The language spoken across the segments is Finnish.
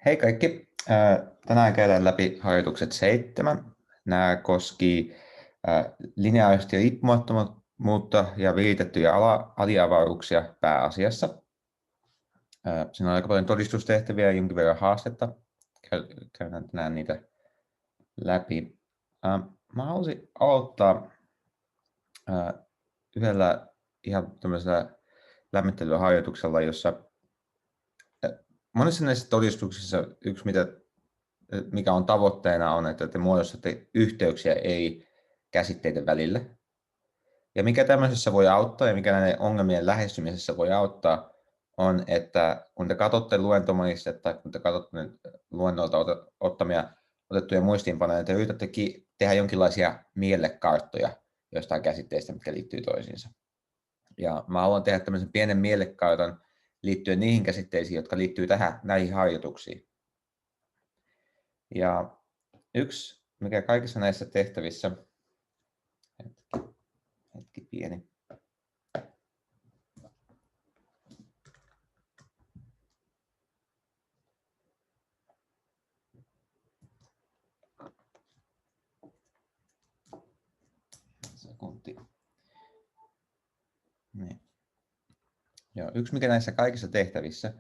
Hei kaikki! Tänään käydään läpi harjoitukset 7. Nämä koski lineaarisesti riippumattomuutta ja viritettyjä aliavaruuksia pääasiassa. Siinä on aika paljon todistustehtäviä ja jonkin verran haastetta. Käydään tänään niitä läpi. Mä haluaisin aloittaa yhdellä ihan tämmöisellä lämmittelyharjoituksella, jossa monissa näissä todistuksissa yksi, mikä on tavoitteena, on, että te muodostatte yhteyksiä eri käsitteiden välille. Ja mikä tämmöisessä voi auttaa ja mikä näiden ongelmien lähestymisessä voi auttaa, on, että kun te katsotte luentomonista tai kun te katsotte luennolta otettuja muistiinpanoja, te yritätte tehdä jonkinlaisia mielekarttoja jostain käsitteistä, mitkä liittyy toisiinsa. Ja mä haluan tehdä tämmöisen pienen mielekartan liittyen niihin käsitteisiin, jotka liittyy näihin harjoituksiin. Ja yksi, mikä kaikissa näissä tehtävissä, hetki pieni. Sekunti. Niin. Joo, yksi, mikä näissä kaikissa tehtävissä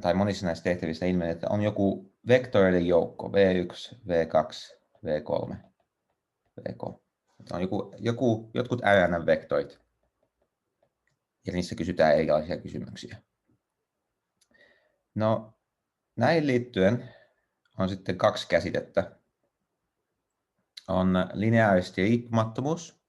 tai monissa näissä tehtävissä ilmenee, että on joku vektoreiden joukko, V1, V2, V3, VK. On jotkut RNN-vektorit, ja niissä kysytään erilaisia kysymyksiä. No, näihin liittyen on sitten kaksi käsitettä. On lineaarisesti riippumattomuus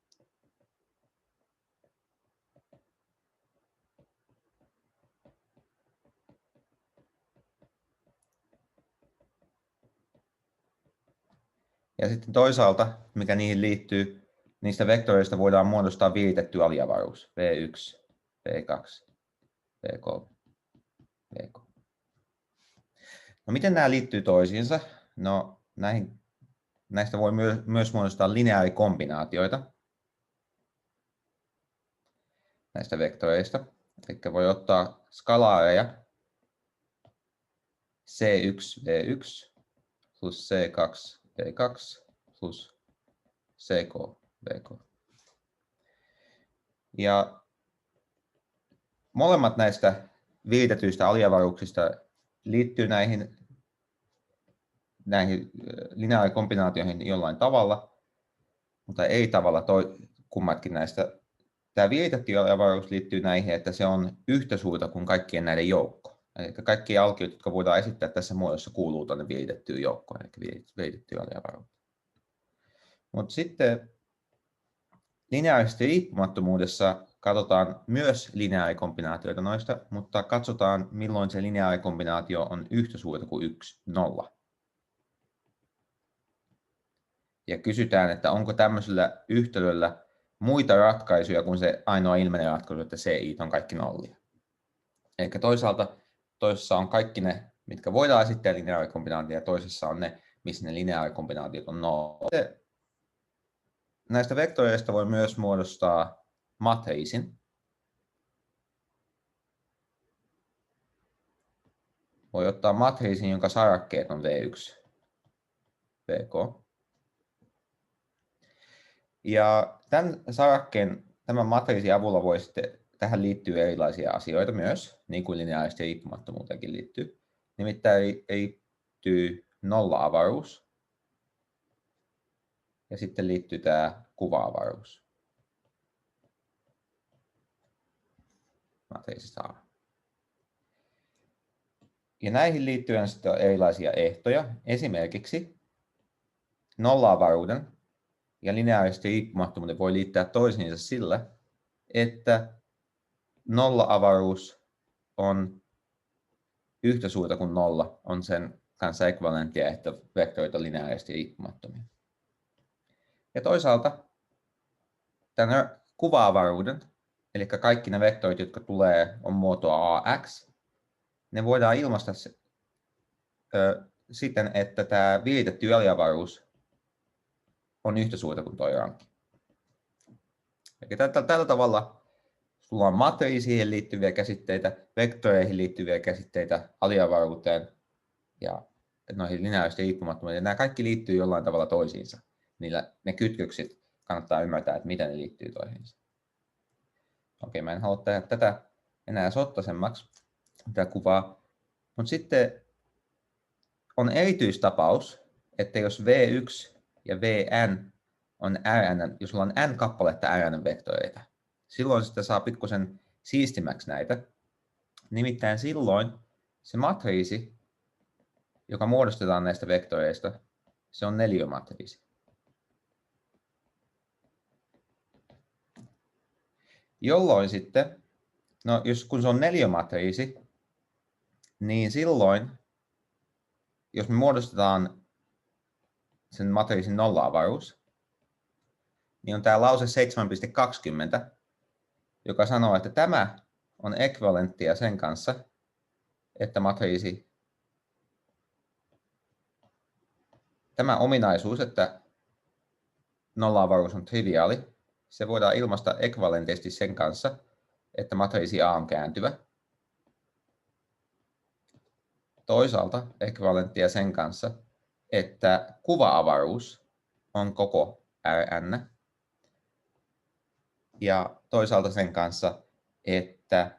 ja sitten toisaalta, mikä niihin liittyy, niistä vektoreista voidaan muodostaa viritetty aliavaruus, V1, V2, V3, VK. No miten nämä liittyy toisiinsa? No näistä voi myös muodostaa lineaarikombinaatioita näistä vektoreista. Eli voi ottaa skalaareja C1, V1 plus C2, V2 plus CK, VK. Ja molemmat näistä viritetyistä aliavaruuksista liittyy näihin lineaarikombinaatioihin jollain tavalla, mutta ei tavalla kummatkin näistä. Tämä viritetty aliavaruus liittyy näihin, että se on yhtä suurta kuin kaikkien näiden joukko. Eli kaikki alkiot, jotka voidaan esittää tässä muodossa, kuuluu tuonne viritettyyn joukkoon, eli viritettyyn aliavaruuteen. Mutta sitten lineaarisesti riippumattomuudessa katsotaan myös lineaarikombinaatioita noista, mutta katsotaan, milloin se lineaarikombinaatio on yhtä suurta kuin 1, 0. Ja kysytään, että onko tämmöisellä yhtälöllä muita ratkaisuja kuin se ainoa ilmeinen ratkaisu, että CI on kaikki nollia. Eli toisessa on kaikki ne, mitkä voidaan esittää lineaarikombinaatioita, ja toisessa on ne, missä ne lineaarikombinaatiot on nolla. Näistä vektoreista voi myös muodostaa matriisin. Voi ottaa matriisin, jonka sarakkeet on V1, VK. Ja tämän matriisin avulla voi sitten, tähän liittyy erilaisia asioita myös, niin kuin lineaarisesti riippumattomuuteenkin liittyy. Nimittäin liittyy nolla-avaruus. Ja sitten liittyy tämä kuva-avaruus. Matriisista A. Ja näihin liittyen sitten on erilaisia ehtoja. Esimerkiksi nolla-avaruuden ja lineaarisesti riippumattomuuden voi liittää toisiinsa sillä, että nolla-avaruus on yhtä suurta kuin nolla, on sen kanssa ekvivalenttia, että vektorit on lineaarisesti riippumattomia. Ja toisaalta tämän kuva-avaruuden, eli kaikki ne vektorit, jotka on muotoa AX, ne voidaan ilmaista siten, että tämä viritetty aliavaruus on yhtä suurta kuin tuo rankki. Eli tällä tavalla sulla on matriisiin liittyviä käsitteitä, vektoreihin liittyviä käsitteitä, aliavaruuteen ja noihin lineaarisesti riippumattomiin. Ja nämä kaikki liittyy jollain tavalla toisiinsa. Niillä ne kytkökset kannattaa ymmärtää, että miten ne liittyy toisiinsa. Okei, mä en halua tehdä tätä enää sottasemmaksi, tätä kuvaa. Mutta sitten on erityistapaus, että jos V1 ja Vn on Rn, jos sulla on n kappaletta Rn-vektoreita, silloin sitä saa pikkusen siistimäksi näitä. Nimittäin silloin se matriisi, joka muodostetaan näistä vektoreista, se on neliömatriisi. Jolloin sitten, no kun se on neliömatriisi, niin silloin, jos me muodostetaan sen matriisin nolla-avaruus, niin on tämä lause 7.20, joka sanoo, että tämä on ekvivalenttia sen kanssa, että matriisi, tämä ominaisuus, että nolla-avaruus on triviaali, se voidaan ilmaista ekvivalentisesti sen kanssa, että matriisi A on kääntyvä. Toisaalta ekvivalenttia sen kanssa, että kuva-avaruus on koko Rn. Ja toisaalta sen kanssa, että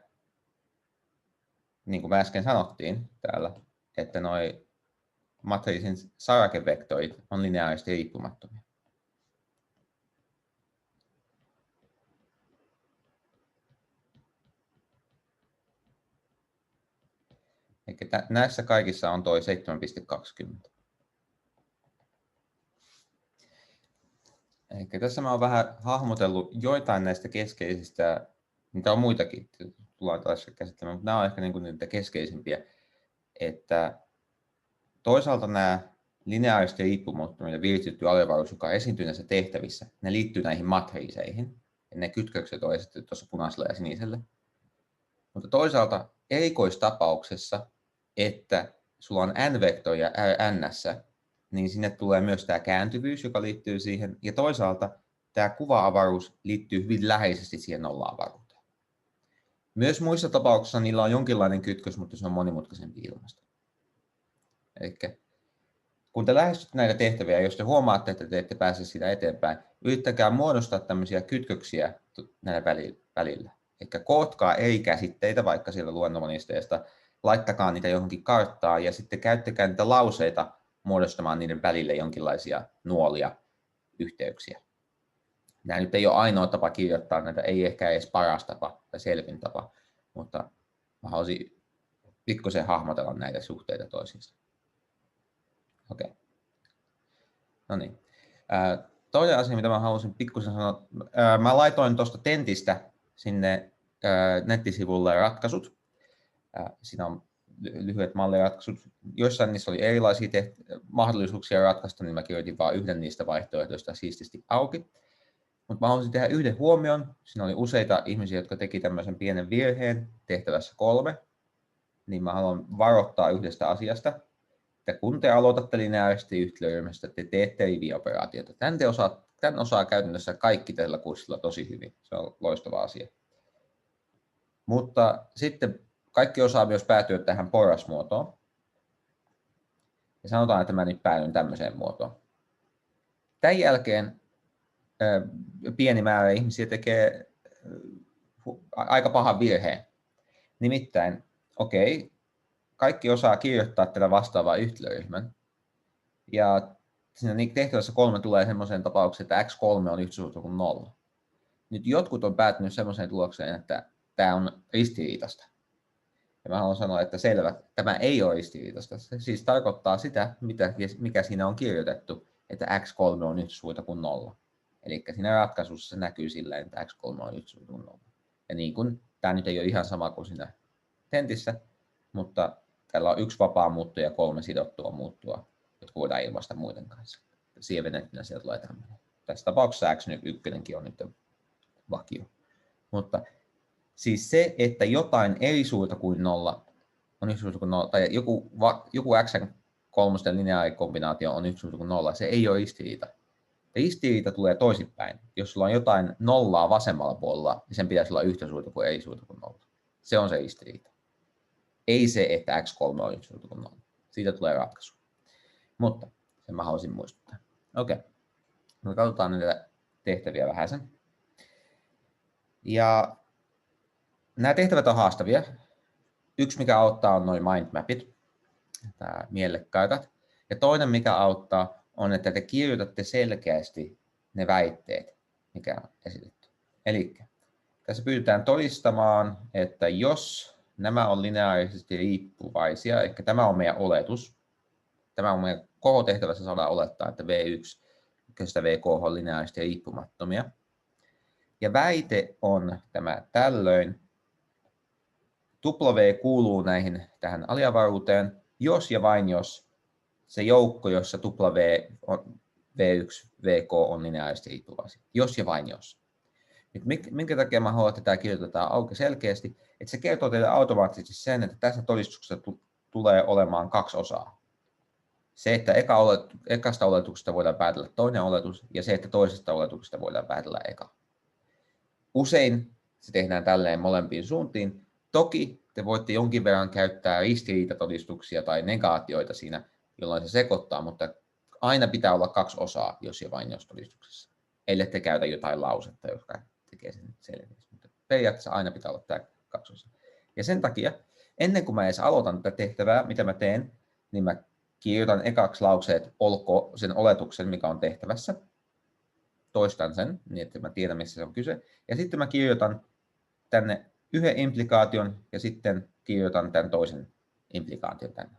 niin kuin me äsken sanottiin täällä, että noi matriisin sarakevektorit on lineaarisesti riippumattomia. Eli näissä kaikissa on toi 7.20. Eli tässä mä oon vähän hahmotellut joitain näistä keskeisistä, niitä on muitakin, tullaan taas käsittelemään, mutta nämä on ehkä niin kuin niitä keskeisimpiä, että toisaalta nämä lineaarisesti riippumattomia viiristetty aliavaruus, joka esiintyy näissä tehtävissä, ne liittyy näihin matriiseihin, ja ne kytkökset on esitetty tuossa punaisella ja sinisellä. Mutta toisaalta erikoistapauksessa, että sulla on n-vektoria Rn:ssä, niin sinne tulee myös tämä kääntyvyys, joka liittyy siihen, ja toisaalta tämä kuva-avaruus liittyy hyvin läheisesti siihen nolla-avaruuteen. Myös muissa tapauksissa niillä on jonkinlainen kytkös, mutta se on monimutkaisempi ilmasta. Elikkä kun te lähestytte näitä tehtäviä, jos te huomaatte, että te ette pääse siitä eteenpäin, yrittäkää muodostaa tämmöisiä kytköksiä näillä välillä. Eli kootkaa eri käsitteitä vaikka siellä luennonmonisteesta, laittakaa niitä johonkin karttaan ja sitten käyttäkää niitä lauseita muodostamaan niiden välille jonkinlaisia nuolia, yhteyksiä. Nämä nyt ei ole ainoa tapa kirjoittaa näitä, ei ehkä edes paras tapa tai selvin tapa, mutta mä haluaisin pikkusen hahmotella näitä suhteita toisiinsa. Okei. No niin. Toinen asia, mitä mä haluaisin pikkusen sanoa, mä laitoin tuosta Tentistä sinne nettisivulle ratkaisut. Siinä on lyhyet malliratkaisut. Joissain niissä oli erilaisia mahdollisuuksia ratkaista, niin mä kirjoitin vain yhden niistä vaihtoehdoista siististi auki. Mutta mä haluaisin tehdä yhden huomion. Siinä oli useita ihmisiä, jotka teki tämmöisen pienen virheen tehtävässä 3. Niin mä haluan varoittaa yhdestä asiasta, että kun te aloitatte lineaarisesti yhtälöryhmästä, te teette rivioperaatiota. Tän osaa käytännössä kaikki tällä kurssilla tosi hyvin. Se on loistava asia. Mutta sitten kaikki osaa myös päätyä tähän porrasmuotoon. Ja sanotaan, että mä nyt päädyn tämmöiseen muotoon. Tämän jälkeen pieni määrä ihmisiä tekee aika pahan virheen. Nimittäin, kaikki osaa kirjoittaa tätä vastaavaa yhtälöryhmän. Ja siinä tehtävässä 3 tulee semmoiseen tapaukseen, että x3 on yhtä suurta kuin 0. Nyt jotkut on päätynyt semmoiseen tulokseen, että tämä on ristiriitaista. Ja mä haluan sanoa, että selvä, tämä ei ole ristiriitaista. Se siis tarkoittaa sitä, mikä siinä on kirjoitettu, että x3 on yhtä suurta kuin 0. Eli siinä ratkaisussa se näkyy silleen, että x3 on yhtä suurta kuin 0. Ja niin kuin tämä nyt ei ole ihan sama kuin siinä Tentissä, mutta täällä on 1 vapaa muutto ja 3 sidottua muuttua, jotka voidaan ilmaista muiden kanssa. Sievenettynä sieltä tulee tämmöinen. Tässä tapauksessa x1 on nyt vakio. Mutta siis se, että jotain ei suurta kuin 0 on yhtä suurta kuin 0, tai joku x3 lineaarikombinaatio on yhtä suurta kuin 0, se ei ole ristiriita. Ristiriita tulee toisinpäin. Jos sulla on jotain nollaa vasemmalla puolella, niin sen pitäisi olla yhtä suurta kuin ei suurta kuin nolla. Se on se ristiriita. Ei se, että x3 on yhtä suurta kuin nolla. Siitä tulee ratkaisu. Mutta sen mä haluaisin muistuttaa. Okei. No, katsotaan näitä tehtäviä vähäsen. Ja nämä tehtävät on haastavia. Yksi, mikä auttaa, on noin mindmapit, miellekkäitä. Ja toinen, mikä auttaa, on, että te kirjoitatte selkeästi ne väitteet, mikä on esitetty. Eli tässä pyydetään todistamaan, että jos nämä on lineaarisesti riippuvaisia, eli tämä on meidän oletus, tämä on meidän koko tehtävässä saadaan olettaa, että V1 ja VK on lineaarisesti riippumattomia. Ja väite on tämä tällöin, W kuuluu tähän aliavaruuteen, jos ja vain jos se joukko, jossa V1, VK on lineaarisesti riippuvaisia. Jos ja vain jos. Nyt minkä takia mä haluan, että tämä kirjoitetaan auki selkeästi, että se kertoo teille automaattisesti sen, että tässä todistuksessa tulee olemaan kaksi osaa. Se, että ekasta oletuksesta voidaan päätellä toinen oletus, ja se, että toisesta oletuksesta voidaan päätellä eka. Usein se tehdään tälleen molempiin suuntiin. Toki te voitte jonkin verran käyttää ristiriitatodistuksia tai negaatioita siinä, jolloin se sekoittaa, mutta aina pitää olla kaksi osaa, jos ja vain jos todistuksessa. Ellei te käytä jotain lausetta, joka tekee sen selväksi. Mutta periaatteessa aina pitää olla tämä kaksi osaa. Ja sen takia, ennen kuin mä edes aloitan tätä tehtävää, mitä mä teen, niin mä kirjoitan ekaksi lauseet sen oletuksen, mikä on tehtävässä. Toistan sen, niin että mä tiedän, missä se on kyse. Ja sitten mä kirjoitan tänne yhden implikaation ja sitten kirjoitan tämän toisen implikaation tänne.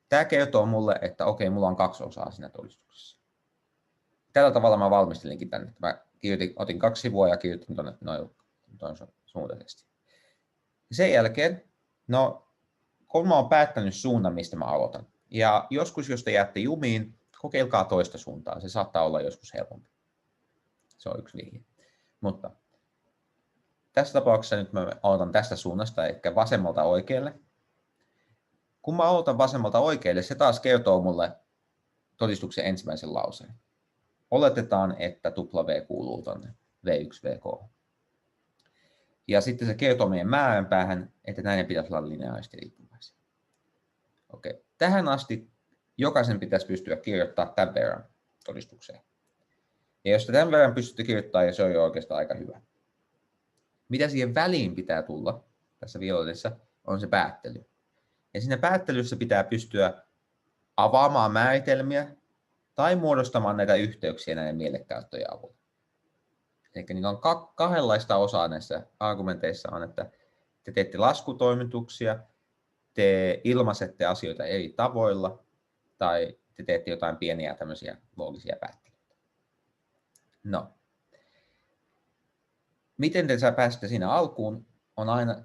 Tämä kertoo mulle, että okei, mulla on kaksi osaa siinä todistuksessa. Tällä tavalla mä valmistelinkin tänne. Mä otin 2 sivua ja kirjoitin tuonne noin suuntaisesti. Sen jälkeen, kun mä oon päättänyt suunnan, mistä mä aloitan. Ja joskus, jos te jäätte jumiin, kokeilkaa toista suuntaa. Se saattaa olla joskus helpompi. Se on yksi vihje. Mutta tässä tapauksessa nyt mä aloitan tästä suunnasta, eli vasemmalta oikealle. Kun mä aloitan vasemmalta oikealle, se taas kertoo mulle todistuksen ensimmäisen lauseen. Oletetaan, että W kuuluu tuonne V1 VK. Ja sitten se kertoo meidän määränpäähän, että näiden pitäisi olla lineaarisesti riippuvaisia. Okei. Tähän asti jokaisen pitäisi pystyä kirjoittamaan tämän verran todistukseen. Ja jos te tämän verran pystytte kirjoittamaan, ja se on jo oikeastaan aika hyvä. Mitä siihen väliin pitää tulla tässä violetissa, on se päättely. Ja siinä päättelyssä pitää pystyä avaamaan määritelmiä tai muodostamaan näitä yhteyksiä näiden mielekkäyttöjen avulla. Eli niillä on kahdenlaista osaa näissä argumenteissa on, että te teette laskutoimituksia, te ilmaisette asioita eri tavoilla tai te teette jotain pieniä tämmöisiä loogisia päättelyitä. No. Miten te pääsette siinä alkuun, on aina,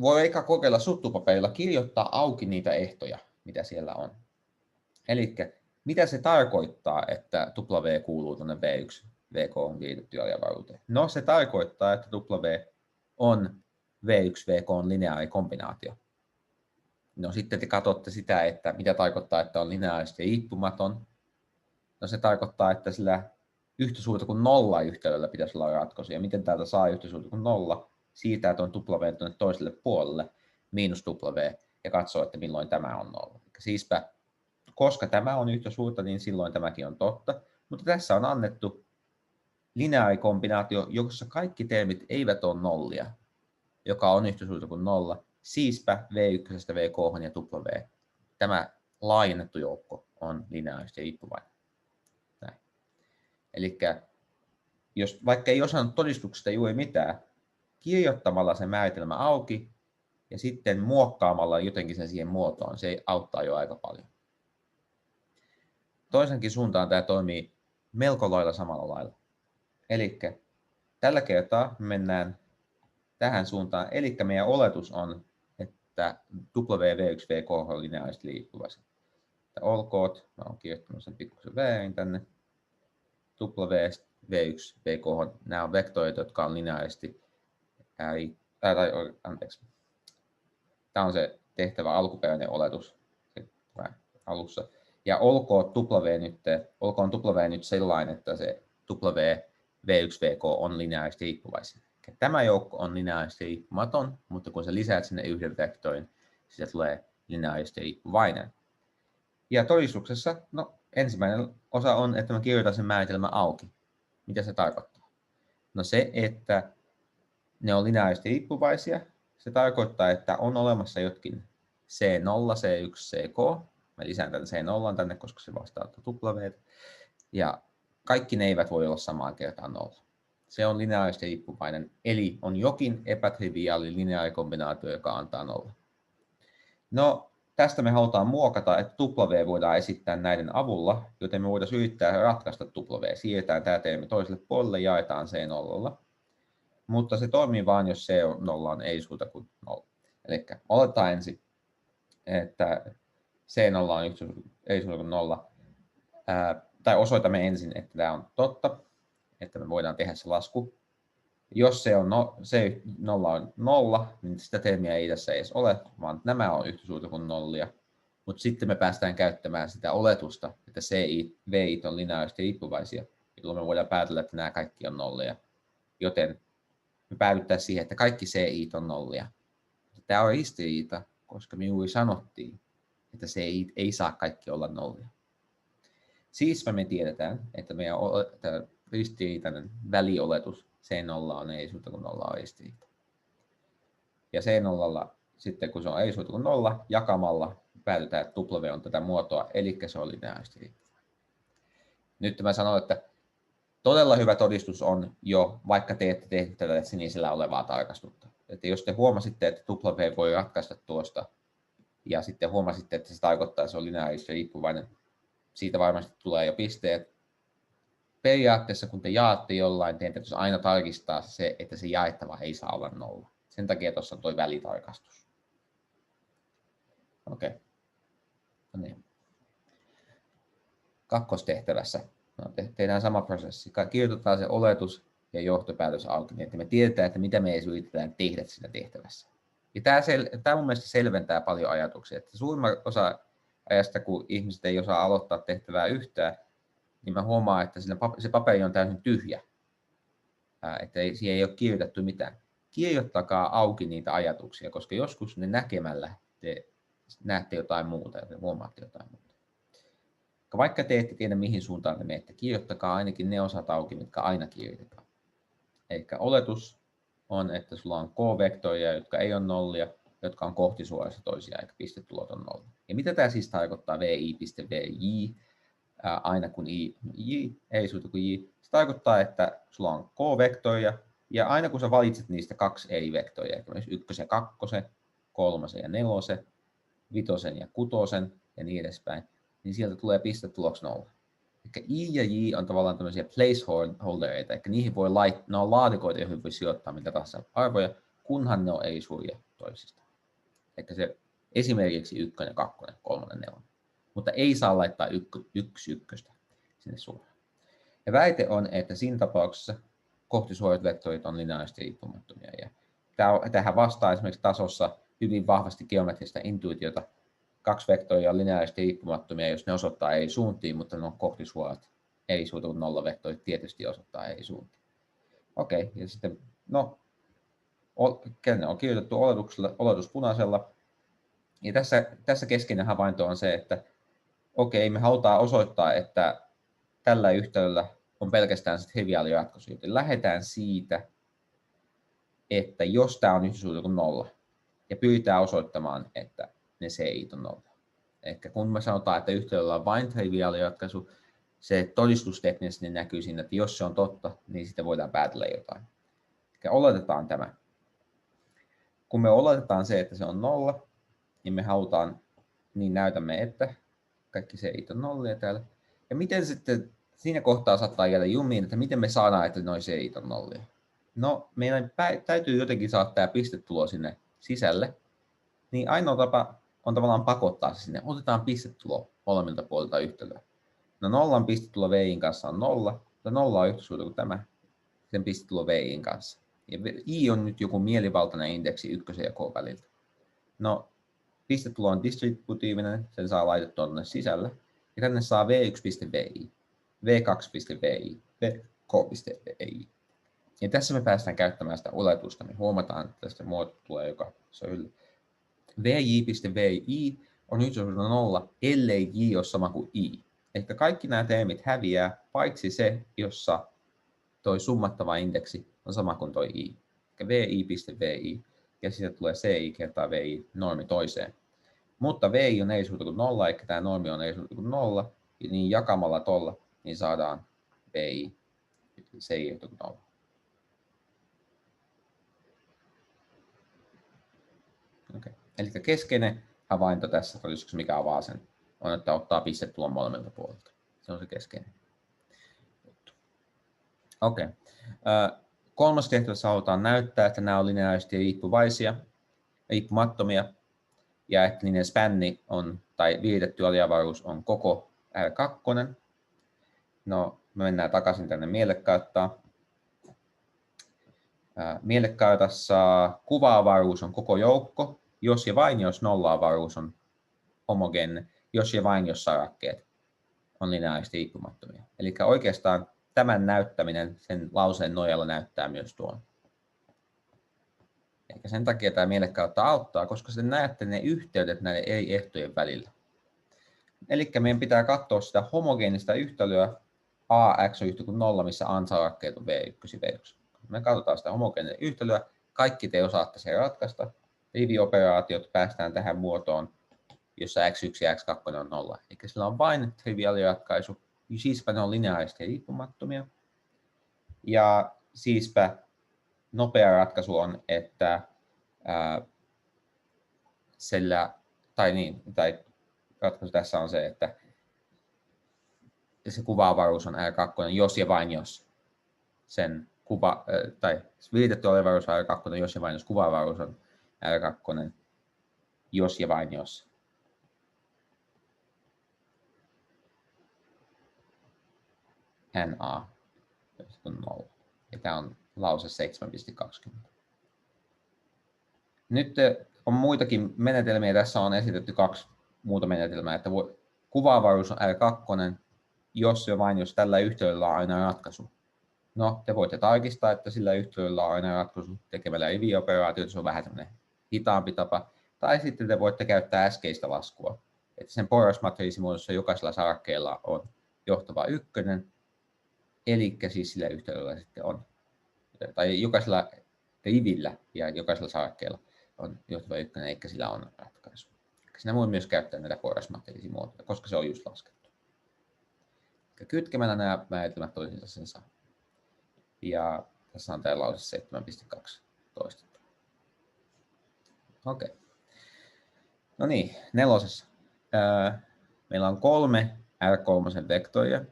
voi eikä kokeilla suttupaperilla kirjoittaa auki niitä ehtoja, mitä siellä on. Eli mitä se tarkoittaa, että W kuuluu tuonne V1, VK on liitetty aliavaruuteen? No se tarkoittaa, että W on V1, VK on lineaarikombinaatio. No sitten te katsotte sitä, että mitä tarkoittaa, että on lineaarisesti riippumaton. No se tarkoittaa, että sillä yhtä suurta kuin nolla yhtälöllä pitäisi olla ratkaisu. Ja miten täältä saa yhtä suurta kuin nolla? Siirtää tuon W tuonne toiselle puolelle, miinus W, ja katsoo, että milloin tämä on nolla. Siispä, koska tämä on yhtä suurta, niin silloin tämäkin on totta. Mutta tässä on annettu lineaarikombinaatio, jossa kaikki termit eivät ole nollia, joka on yhtä suurta kuin nolla. Siispä V1, VK ja W. Tämä laajennettu joukko on lineaarisesti riippuvainen. Eli jos vaikka ei osannut todistuksesta juuri mitään, kirjoittamalla se määritelmä auki ja sitten muokkaamalla jotenkin sen siihen muotoon, se auttaa jo aika paljon. Toisenkin suuntaan tämä toimii melko lailla samalla lailla. Eli tällä kertaa mennään tähän suuntaan. Eli meidän oletus on, että W1 VK on lineaarisesti riippuvaisia. Olkoot, mä oon kirjoittanut sen pikkusen väärin tänne. W1 VK, nämä on vektorit, jotka on lineaarisesti, tämä on se tehtävä alkuperäinen oletus alussa. Ja olkoon W nyt sellainen, että se W, V1, VK on lineaarisesti riippuvaisia. Tämä joukko on lineaarisesti riippumaton, mutta kun sä lisäät sinne yhden vektorin, siitä tulee lineaarisesti riippuvainen. Ja todistuksessa, ensimmäinen osa on, että mä kirjoitan sen määritelmän auki. Mitä se tarkoittaa? No se, että ne on lineaarisesti riippuvaisia, se tarkoittaa, että on olemassa jotkin C0, C1, CK. Mä lisään tämän C0 tänne, koska se vastaa W. Ja kaikki ne eivät voi olla samaan kertaan 0. Se on lineaarisesti riippuvainen, eli on jokin epätriviaali lineaarikombinaatio, joka antaa 0. No, tästä me halutaan muokata, että W voidaan esittää näiden avulla, joten me voidaan yrittää ratkaista W. Siirretään tämä termi toiselle puolelle, jaetaan C0. Mutta se toimii vain, jos C0 on ei suurta kuin 0. Eli oletetaan ensin, että C0 on ei suurta kuin 0. Tai osoitamme ensin, että tämä on totta, että me voidaan tehdä se lasku. Jos C0 on 0, niin sitä termiä ei tässä edes ole, vaan nämä on yhtä suurta kuin nollia. Mutta sitten me päästään käyttämään sitä oletusta, että CI, VI on lineaarisesti riippuvaisia, jolloin me voidaan päätellä, että nämä kaikki on nollia. Joten me päädyttäisiin siihen, että kaikki CI on nollia. Tämä on ristiriita, koska me juuri sanottiin, että CI ei saa kaikki olla nollia. Siis me tiedetään, että meidän ristiriitainen välioletus C0 on ei suurta kuin 0 on ristiriita. Ja C0 sitten kun se on ei suurta kuin 0 jakamalla päädytään, että W on tätä muotoa, eli se on lineaarisesti riippuvainen. Nyt mä sanon, että todella hyvä todistus on jo, vaikka te ette tehneet tätä sinisellä olevaa tarkastusta. Että jos te huomasitte, että W voi ratkaista tuosta, ja sitten huomasitte, että se tarkoittaa, että se on lineaarisesti riippuvainen, siitä varmasti tulee jo pisteet. Periaatteessa, kun te jaatte jollain, teidän täytyisi aina tarkistaa se, että se jaettava ei saa olla 0. Sen takia tuossa on tuo välitarkastus. Okei. No niin. Kakkostehtävässä tehdään sama prosessi. Kirjoitetaan se oletus ja johtopäätös auki, niin että me tiedetään, että mitä me yritetään tehdä siinä tehtävässä. Ja tämä mun mielestä selventää paljon ajatuksia. Että suurimman osa ajasta, kun ihmiset ei osaa aloittaa tehtävää yhtään, niin mä huomaan, että se paperi on täysin tyhjä. Että siihen ei ole kirjoitettu mitään. Kirjoittakaa auki niitä ajatuksia, koska joskus ne näkemällä te näette jotain muuta ja te huomaatte jotain muuta. Vaikka te ette tiedä, mihin suuntaan te menette, kirjoittakaa ainakin ne osat auki, mitkä aina kirjoitetaan. Eli oletus on, että sulla on k-vektoria, jotka ei ole nollia, jotka on kohtisuorassa toisiaan, eli pistetulot on nolla. Ja mitä tämä siis tarkoittaa vi.vj, aina kun j ei suurta kuin j? Se tarkoittaa, että sulla on k-vektoria, ja aina kun sä valitset niistä kaksi ei-vektoria, eli 1 ja 2, 3 ja 4, 5 ja 6 ja niin edespäin, niin sieltä tulee pistetuloksi 0. Eli I ja J on tavallaan tämmöisiä placeholdereita, eli niihin voi ne on laatikoita, joihin voi sijoittaa mitä tahansa arvoja, kunhan ne on ei suuria toisistaan. Eli se esimerkiksi 1, 2, 3, 4. Mutta ei saa laittaa 1 sinne suoraan. Ja väite on, että siinä tapauksessa kohtisuorat vektorit on lineaarisesti riippumattomia. Ja tähän vastaa esimerkiksi tasossa hyvin vahvasti geometrista intuitiota. 2 vektoria on lineaarisesti riippumattomia, jos ne osoittaa ei suuntiin, mutta ne on kohtisuorat ei suuntun 0 vektorit tietysti osoittaa ei suuntiin. Okei, ja sitten ne on kirjoitettu oletus punaisella. Ja tässä keskeinen havainto on se, että me halutaan osoittaa, että tällä yhteydellä on pelkästään triviaali ratkaisu, joten lähdetään siitä, että jos tämä on yhtä suurta kuin 0, ja pyritään osoittamaan, että ne CI on 0. Eli kun me sanotaan, että yhteydellä on vain triviaali ratkaisu, se todistusteknisesti näkyy siinä, että jos se on totta, niin sitten voidaan päätellä jotain. Eli oletetaan tämä. Kun me oletetaan se, että se on 0, niin me halutaan, niin näytämme, että kaikki CI on 0 täällä. Ja miten sitten siinä kohtaa saattaa jäädä jumiin, että miten me saadaan, että noin CI on 0. No, meidän täytyy jotenkin saada tämä pistetulo sinne sisälle, niin ainoa tapa on tavallaan pakottaa se sinne. Otetaan pistetulo molemmilta puolilta yhtälöä. No 0 pistetulo VI:n kanssa on 0, mutta 0 on yhtä suurta kuin tämä, sen pistetulo VI:n kanssa. Ja I on nyt joku mielivaltainen indeksi 1 ja K väliltä. No, pistetulo on distributiivinen, sen saa laitettua tuonne sisälle. Ja tänne saa V1.vi, V2.vi, V3.vi. Ja tässä me päästään käyttämään sitä oletusta. Me huomataan, että tästä muoto tulee joka yllä. Vj.vi on yhtäsuhteinen 0, ellei j ole sama kuin i. Eli kaikki nämä termit häviää, paitsi se, jossa toi summattava indeksi on sama kuin toi i. Eli vi.vi, ja siitä tulee ci kertaa vi normi toiseen. Mutta vi on ei suurta kuin 0, eli tämä normi on ei suurta kuin 0, niin jakamalla tuolla niin saadaan vi ci suurta kuin 0. Okay. Eli keskeinen havainto tässä todistuksessa, mikä avaa sen, on, että ottaa pistetulon molemmilta puolilta. Se on se keskeinen juttu. Okei. Kolmas tehtävässä halutaan näyttää, että nämä on lineaarisesti riippumattomia, ja että niiden spänni on, tai viitetty aliavaruus on koko R2. No, me mennään takaisin tänne mielekarttaan. Mielekartassa kuva-avaruus on koko joukko, jos ja vain jos nolla-avaruus on homogeeninen, jos ja vain jos sarakkeet on lineaarisesti riippumattomia. Eli oikeastaan tämän näyttäminen sen lauseen nojalla näyttää myös tuon. Eli sen takia tämä mielekartta auttaa, koska se näette ne yhteydet näiden eri ehtojen välillä. Eli meidän pitää katsoa sitä homogeenista yhtälöä AX on yhtä kuin 0, missä AN-sarakkeet on V1 ja V2. Me katsotaan sitä homogeenista yhtälöä, kaikki te osaatte sen ratkaista. Rivioperaatiot päästään tähän muotoon, jossa x1 ja x2 on 0. Eli sillä on vain triviaaliratkaisu, siispä ne on lineaarisesti riippumattomia. Ja siispä nopea ratkaisu on, että ratkaisu tässä on se, että se kuva-avaruus on R2, jos ja vain jos sen viitetty aliavaruus on R2, jos ja vain jos kuva-avaruus on R2, jos ja vain jos NA on 0. Ja tämä on lause 7.20. Nyt on muitakin menetelmiä. Tässä on esitetty 2 muuta menetelmää, että kuva-avaruus on R2, jos ja vain jos tällä yhtälöllä on aina ratkaisu. No, te voitte tarkistaa, että sillä yhtälöllä on aina ratkaisu tekemällä rivioperaatioita, se on vähän tämmöinen hitaampi tapa. Tai sitten te voitte käyttää äskeistä laskua, että sen porrasmatriisimuodossa jokaisella sarakkeella on johtava 1, eli siis sillä yhtälöllä sitten on, tai jokaisella rivillä ja jokaisella sarakkeella on johtava 1, eikä sillä on ratkaisu. Siinä voi myös käyttää näitä porrasmatriisimuotoja, koska se on just laskettu. Kytkemällä nämä määritelmät toisiinsa sen saa. Ja tässä on tämä lause 7.2 toistettu. Okei. No niin, 4. Meillä on 3 R3 vektoria.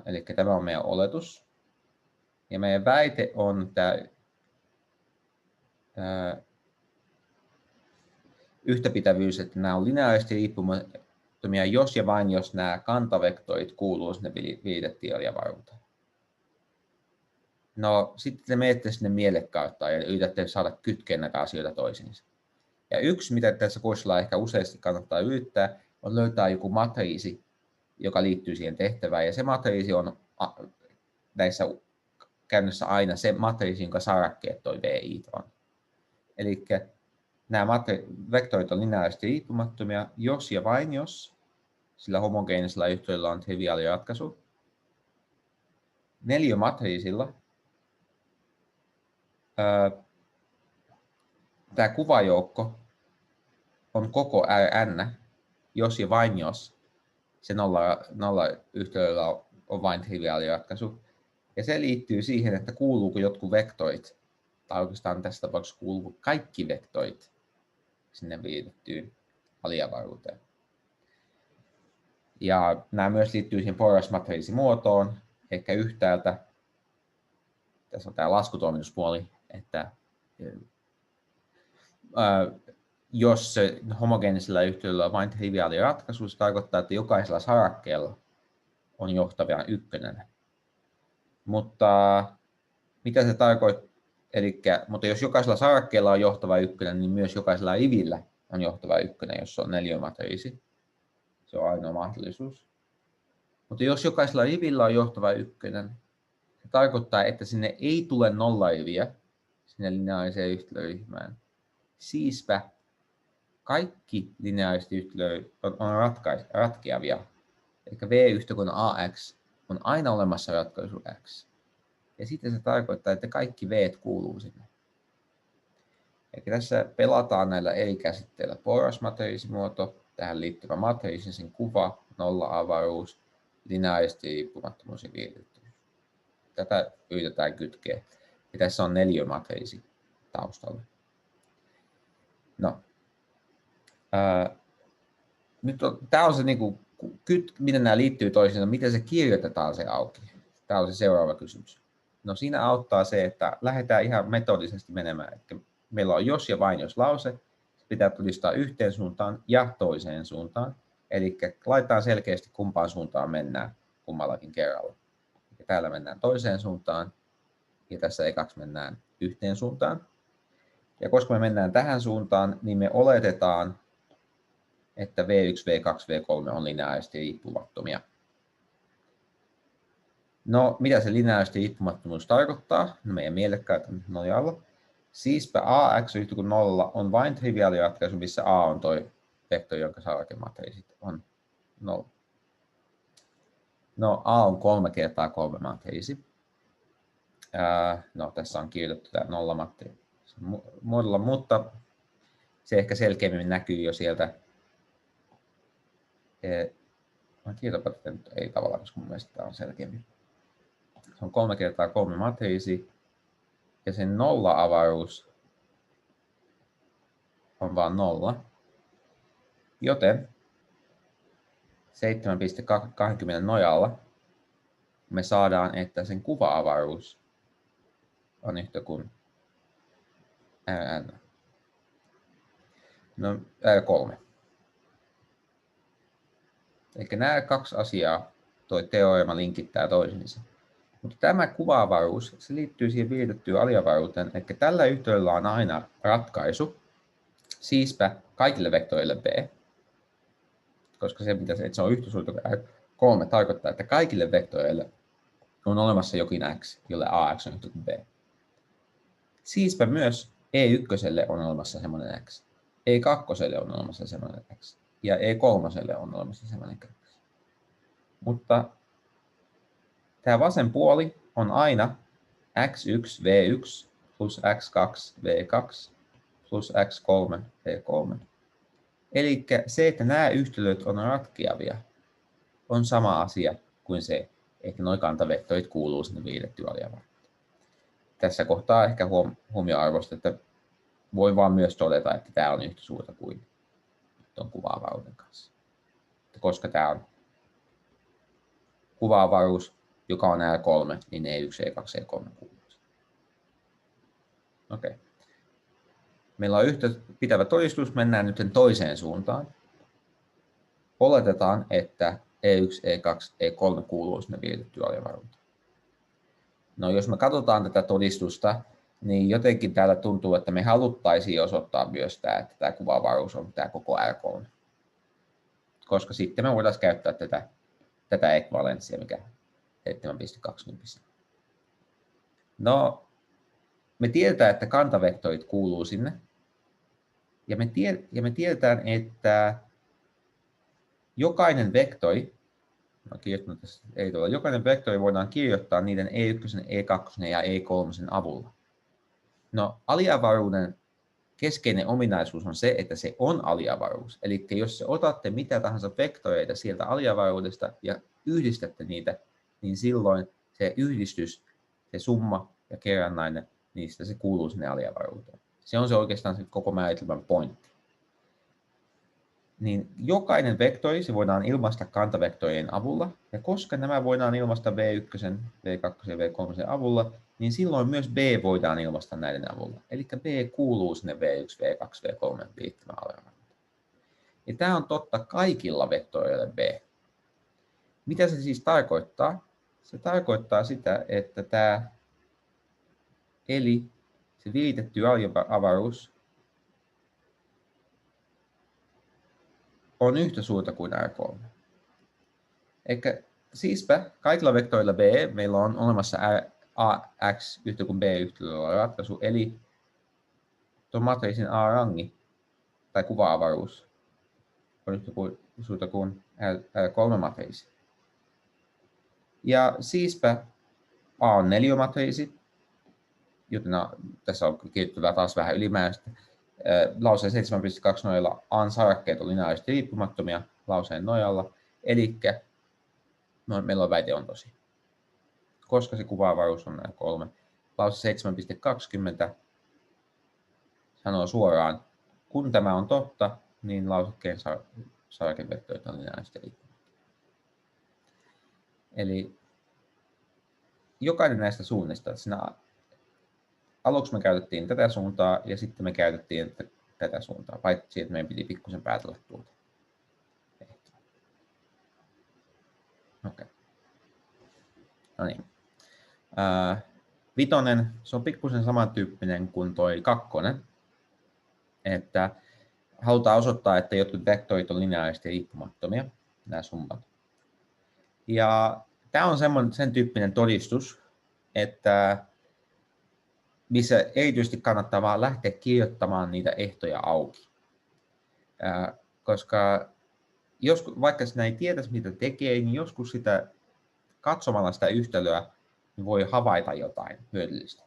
Eli tämä on meidän oletus. Ja meidän väite on tämä yhtäpitävyys, että nämä on lineaarisesti riippumattomia, jos ja vain jos nämä kantavektorit kuuluu sinne viitettiin aliavaruuteen. No, sitten te menette sinne mielekarttaan ja yritätte saada kytkeen näitä asioita toisiinsa. Ja yksi, mitä tässä kurssilla ehkä useasti kannattaa yrittää, on löytää joku matriisi, joka liittyy siihen tehtävään. Ja se matriisi on näissä käynnössä aina se matriisi, jonka sarakkeet toi VI on. Eli nämä vektorit on lineaarisesti riippumattomia, jos ja vain jos sillä homogeenisella yhtälöllä on triviaali ratkaisu. Neliömatriisilla tämä kuvajoukko on koko Rn, jos ja vain jos se nolla yhtälöllä on vain triviaali ratkaisu. Ja se liittyy siihen, että kuuluuko jotkut vektorit, tai oikeastaan tässä tapauksessa kuuluuko kaikki vektorit sinne viitettyyn aliavaruuteen. Ja nämä myös liittyy siihen porrasmatriisimuotoon, ehkä yhtäältä. Tässä on tämä laskutoimituspuoli, että jos se homogeenisella yhtälöllä on vain triviaali ratkaisu, se tarkoittaa, että jokaisella sarakkeella on johtavana 1. Mutta mitä se tarkoittaa? Mutta jos jokaisella sarakkeella on johtava 1, niin myös jokaisella rivillä on johtava 1, jos se on neliömatriisi. Se on ainoa mahdollisuus. Mutta jos jokaisella rivillä on johtava ykkönen, se tarkoittaa, että sinne ei tule nollariviä sinne lineaariseen yhtälöryhmään. Siispä kaikki lineaariset yhtälöt on ratkeavia. Eli V1 kun AX on aina olemassa ratkaisu X. Ja sitten se tarkoittaa, että kaikki V kuuluu sinne. Eli tässä pelataan näillä eri käsitteillä. Porrasmatriisimuoto, tähän liittyvä matriisi, sen kuva, nolla-avaruus, lineaarisesti riippumattomuus ja viitettävyys. Tätä yritetään kytkeä. Ja tässä on neliömatriisi taustalla. No. Tämä on se, miten nämä liittyy toisiinsa, miten se kirjoitetaan se auki. Tämä on se seuraava kysymys. No siinä auttaa se, että lähdetään ihan metodisesti menemään. Eli meillä on jos ja vain jos lause. Se pitää todistaa yhteen suuntaan ja toiseen suuntaan. Eli laitetaan selkeästi kumpaan suuntaan mennään kummallakin kerralla. Ja täällä mennään toiseen suuntaan ja tässä ekaksi mennään yhteen suuntaan. Ja koska me mennään tähän suuntaan, niin me oletetaan, että V1, V2, V3 on lineaarisesti riippumattomia. No, mitä se lineaarisesti riippumattomuus tarkoittaa? No, meidän mielekkäitä nojalla. Siispä AX yhtä kuin 0 on vain triviaali ratkaisu, missä A on toi vektori, jonka sarjakematriisit on 0. No, A on 3 kertaa 3 matriisi. No, tässä on kirjoitettu tämä nollamatriisi muodolla, mutta se ehkä selkeämmin näkyy jo sieltä. Kirjoitapa tätä nyt ei tavallaan, koska mun mielestä tämä on selkeämmin. Se on 3 kertaa 3 matriisi ja sen nolla-avaruus on vaan 0. Joten 7,20 nojalla me saadaan, että sen kuva-avaruus on yhtä kuin Rn. No, R3. Eli nämä kaksi asiaa toi teorema linkittää toisiinsa. Mutta tämä kuva-avaruus, se liittyy siihen viitettyyn aliavaruuteen, eli tällä yhteydellä on aina ratkaisu, siispä kaikille vektoreille B, koska se, että se on yhtäsuunta 3 tarkoittaa, että kaikille vektoreille on olemassa jokin X, jolle AX on yhtä kuin B. Siispä myös E1 on olemassa semmoinen X, E2 on olemassa semmoinen X ja E3 on olemassa semmoinen X. Mutta tämä vasen puoli on aina x1 v1 plus x2 v2 plus x3 v3. Eli se, että nämä yhtälöt on ratkeavia, on sama asia kuin se, että nuo kantavektorit kuuluu sinne viitettyyn aliavaruuteen. Tässä kohtaa ehkä huomioarvoista, että voi vaan myös todeta, että tämä on yhtä suurta kuin tuon kuva-avaruuden kanssa. Koska tämä on kuva-avaruus, joka on R3, niin E1, E2, E3 kuuluu. Okei. Meillä on yhtä pitävä todistus, mennään nyt toiseen suuntaan. Oletetaan, että E1, E2, E3 kuuluu sinne viitettyyn aliavaruuteen. No jos me katsotaan tätä todistusta, niin jotenkin täällä tuntuu, että me haluttaisiin osoittaa myös tämä, että tämä kuva-avaruus on tämä koko R3. Koska sitten me voidaan käyttää tätä ekvivalenssia, mikä 7,20. No, me tiedetään, että kantavektorit kuuluu sinne. Ja me tiedetään, että jokainen vektori, jokainen vektori voidaan kirjoittaa niiden E1, E2 ja E3 avulla. No, aliavaruuden keskeinen ominaisuus on se, että se on aliavaruus. Eli jos otatte mitä tahansa vektoreita sieltä aliavaruudesta ja yhdistätte niitä, niin silloin se yhdistys, se summa ja kerrannainen, niistä se kuuluu sinne aliavaruuteen. Se on se oikeastaan se koko määritelmän pointti. Niin jokainen vektori se voidaan ilmaista kantavektorien avulla, ja koska nämä voidaan ilmaista V1, V2 ja V3 avulla, niin silloin myös B voidaan ilmaista näiden avulla. Eli B kuuluu sinne V1, V2, V3 liittymään aliavaruuteen. Ja tämä on totta kaikilla vektoreilla B. Mitä se siis tarkoittaa? Se tarkoittaa sitä, että tämä eli se viitetty aliavaruus on yhtä suurta kuin R3. Eikä siispä kaikilla vektoreilla B meillä on olemassa AX yhtä kuin B yhtä kuin ratkaisu, eli tuon matriisin A-rangi tai kuva-avaruus on yhtä kuin suurta kuin R3-matriisi. Ja siispä A on neliömatriisi, joten tässä on kirjoitettava taas vähän ylimääräistä. Lauseen 7.2 nojalla A:n sarakkeet on lineaarisesti riippumattomia lauseen nojalla, eli meillä on väite on tosi. Koska se kuva-avaruus on R3. Lause 7.20 sanoo suoraan, kun tämä on totta, niin lausekkeen sarakevektorit on lineaarisesti riippumattomia. Eli jokainen näistä suunnista, aluksi me käytettiin tätä suuntaa ja sitten me käytettiin tätä suuntaa, paitsi että meidän piti pikkusen päätellä tuolta. Okei. No niin. Vitonen, se on pikkusen samantyyppinen kuin toi kakkonen, että halutaan osoittaa, että jotkut vektorit on lineaarisesti riippumattomia, nämä summat. Ja tämä on sen tyyppinen todistus, että missä erityisesti kannattaa vaan lähteä kirjoittamaan niitä ehtoja auki. Koska vaikka sinä ei tietäisi, mitä tekee, niin joskus sitä katsomalla sitä yhtälöä niin voi havaita jotain hyödyllistä.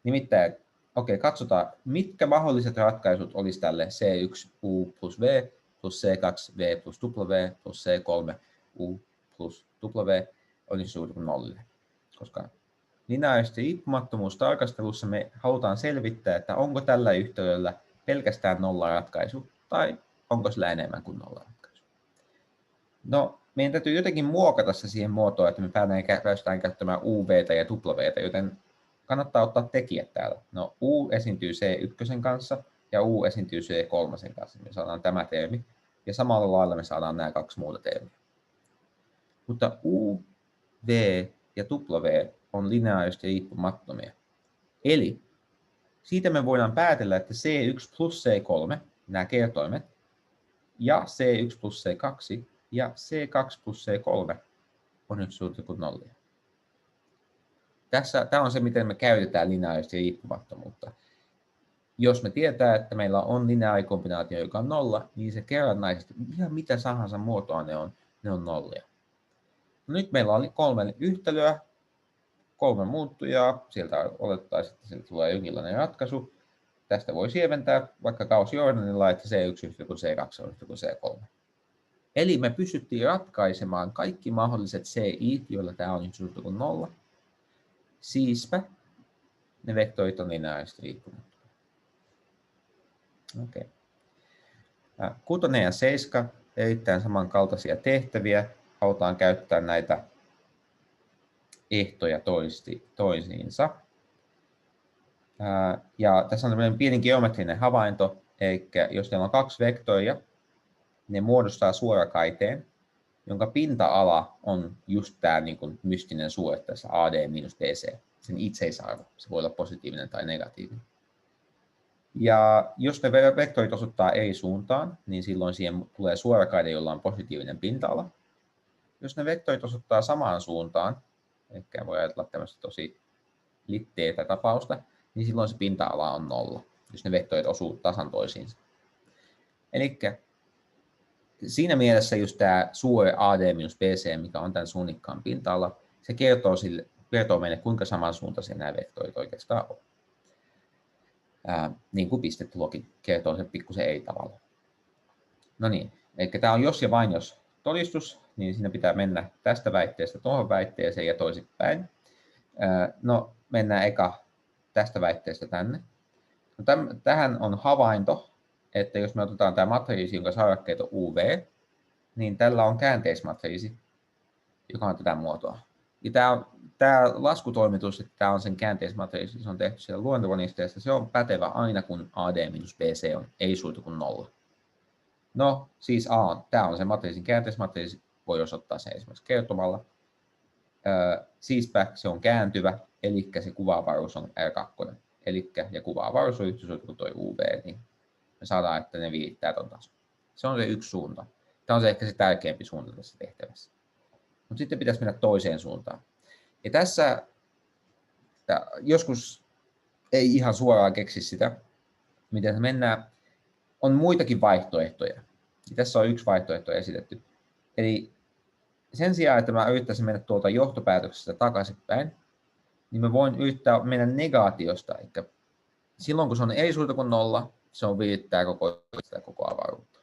Nimittäin, katsotaan, mitkä mahdolliset ratkaisut olisi tälle C1U plus V plus C2V plus W plus C3U plus W olisi suurin kuin 0. Koska lineaarisesti riippumattomuustarkastelussa me halutaan selvittää, että onko tällä yhtälöllä pelkästään 0 ratkaisu tai onko sillä enemmän kuin 0 ratkaisu. No, meidän täytyy jotenkin muokata se siihen muotoon, että me päästään käyttämään UV:tä ja W:tä, joten kannattaa ottaa tekijät täällä. No, U esiintyy C1 kanssa ja U esiintyy C3 kanssa. Me saadaan tämä termi ja samalla lailla me saadaan nämä kaksi muuta termiä. Mutta U, V ja W on lineaarisesti riippumattomia. Eli siitä me voidaan päätellä, että C1 plus C3, nämä kertoimet, ja C1 plus C2 ja C2 plus C3 on yksi suurta kuin 0. Tämä on se, miten me käytetään lineaarisesti riippumattomuutta. Jos me tietää, että meillä on lineaarikombinaatio, joka on 0, niin se kerrannaisesti, ihan mitä tahansa muotoa ne on nollia. No nyt meillä oli 3 yhtälöä, 3 muuttujaa, sieltä oletettaisiin, että sieltä tulee jonkinlainen ratkaisu. Tästä voi sieventää vaikka Gauss-Jordanilla, että C1 yhtä kuin C2 on yhtä kuin C3. Eli me pystyttiin ratkaisemaan kaikki mahdolliset CI, joilla tämä on yhtä kuin 0. Siispä ne vektorit on lineaarisesti riippumattomia. Okay. 6 ja 7 erittäin samankaltaisia tehtäviä. Halutaan käyttää näitä ehtoja toisiinsa. Ja tässä on tämmöinen pieni geometrinen havainto, eli jos teillä on 2 vektoria, ne muodostaa suorakaiteen, jonka pinta-ala on just tämä niin kuin mystinen suore tässä AD minus BC, sen itseisarvo. Se voi olla positiivinen tai negatiivinen. Ja jos ne vektorit osoittaa eri suuntaan, niin silloin siihen tulee suorakaide, jolla on positiivinen pinta-ala. Jos ne vektorit osoittaa samaan suuntaan, ehkä voi ajatella tämmöistä tosi litteetä tapausta, niin silloin se pinta-ala on 0, jos ne vektorit osuu tasan toisiinsa. Eli siinä mielessä just tämä suore AD minus BC, mikä on tämän suunnikkaan pinta-ala, se kertoo meille, kuinka samansuuntaisia nämä vektorit oikeastaan on. Niin kuin pistetulokin kertoo sen pikkusen eri tavalla. No niin, eli tämä on jos ja vain jos todistus, niin siinä pitää mennä tästä väitteestä tuohon väitteeseen ja toisinpäin. No, mennään eka tästä väitteestä tänne. No, tähän on havainto, että jos me otetaan tämä matriisi, jonka sarakkeet on UV, niin tällä on käänteismatriisi, joka on tätä muotoa. Ja tämä laskutoimitus, että tämä on sen käänteismatriisi, se on tehty siellä luontevanisteessa, se on pätevä aina, kun AD minus BC on ei suurta kuin 0. No, siis tämä on se matriisin käänteismatriisi, voi osoittaa sen esimerkiksi kertomalla. Siispä se on kääntyvä, eli se kuva-avaruus on R2. Ja kuva-avaruus on yhtä suurta kuin tuo UV, niin me saadaan, että ne viittää tuon tason. Se on se yksi suunta. Tämä on se ehkä se tärkeämpi suunta tässä tehtävässä. Mutta sitten pitäisi mennä toiseen suuntaan. Ja tässä joskus ei ihan suoraan keksi sitä, miten se mennään. On muitakin vaihtoehtoja. Ja tässä on yksi vaihtoehto esitetty. Eli sen sijaan, että mä yrittäisin mennä tuolta johtopäätöksestä takaisinpäin, niin mä voin yrittää mennä negaatiosta. Eli silloin kun se on ei suurta kuin 0, se on virittää koko avaruutta.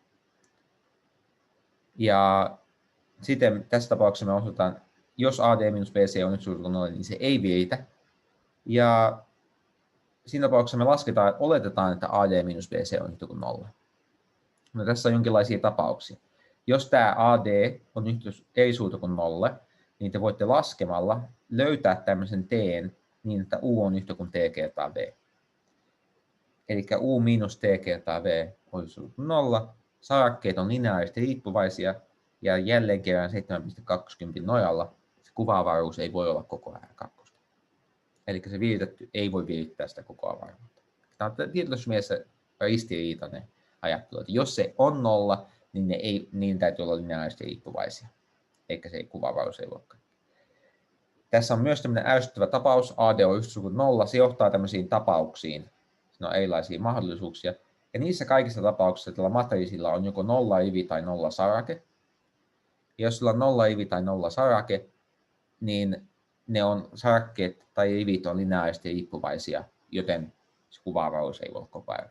Ja sitten tässä tapauksessa me osoitetaan, jos AD-BC on 1 suurta kuin 0, niin se ei viritä. Ja siinä tapauksessa me oletetaan, että AD-BC on yhtä kuin 0. No, tässä on jonkinlaisia tapauksia. Jos tämä AD on ei suurta kuin 0, niin te voitte laskemalla löytää tämmöisen T:n niin, että U on yhtä kuin T kertaa V. Eli U miinus T kertaa V on suurta kuin 0. Sarakkeet on lineaarisesti riippuvaisia ja jälleen kerran 7.20 nojalla se kuva-avaruus ei voi olla koko R2. Eli se viritetty ei voi virittää sitä koko avaruutta. Tämä on tietysti mielessä ristiriitainen ajattelu, että jos se on 0, niin niin täytyy olla lineaarisesti riippuvaisia, eikä se kuva-avaruus ei voikaan. Tässä on myös tämmöinen ärsyttävä tapaus, AD on 1 kuin 0, se johtaa tämmöisiin tapauksiin, siinä on erilaisia mahdollisuuksia, ja niissä kaikissa tapauksissa tällä matriisilla on joko 0 rivi tai 0 sarake. Ja jos sillä on 0 rivi tai 0 sarake, niin ne on sarakkeet tai rivit on lineaarisesti riippuvaisia, joten se kuva-avaruus ei voi olla koko ajan.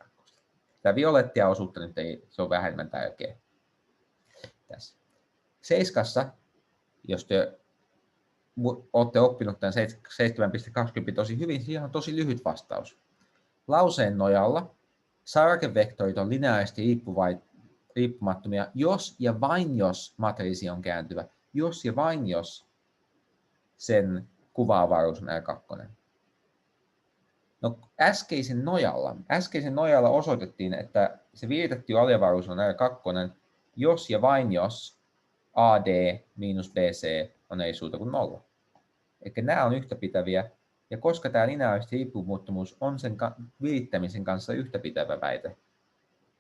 Tämä violettia osuutta nyt se on vähemmän tärkeä tässä. 7, jos te olette oppinut tämän 7.20 tosi hyvin, siihen on tosi lyhyt vastaus. Lauseen nojalla sarakevektorit on lineaarisesti riippumattomia, jos ja vain jos matriisi on kääntyvä, jos ja vain jos sen kuva-avaruus on R2. No, äskeisen nojalla osoitettiin, että se viritetty aliavaruus on R2, jos ja vain jos AD miinus BC on ei suurta kuin 0. Eli nämä on yhtäpitäviä, ja koska tämä lineaarisesti riippumattomuus on sen virittämisen kanssa yhtäpitävä väite,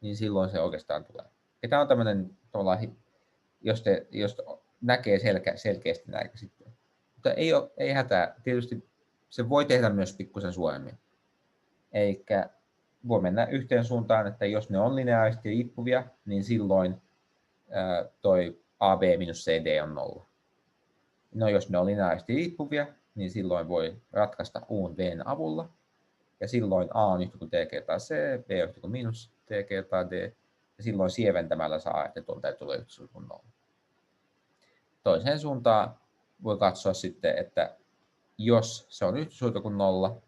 niin silloin se oikeastaan tulee. Ja tämä on tämmöinen, jos näkee selkeästi näin sitten. Mutta ei hätää, tietysti se voi tehdä myös pikkusen suoremmin. Eli voi mennä yhteen suuntaan, että jos ne on lineaarisesti riippuvia, niin silloin toi AB minus CD on 0. No jos ne on lineaarisesti riippuvia, niin silloin voi ratkaista U:n V:n avulla. Ja silloin A on yhtä kuin T kertaa C, B on yhtä kuin minus T kertaa D. Ja silloin sieventämällä saa, että tuon täytyy olla yhtä kuin 0. Toiseen suuntaan voi katsoa sitten, että jos se on yhtä suurta kuin 0,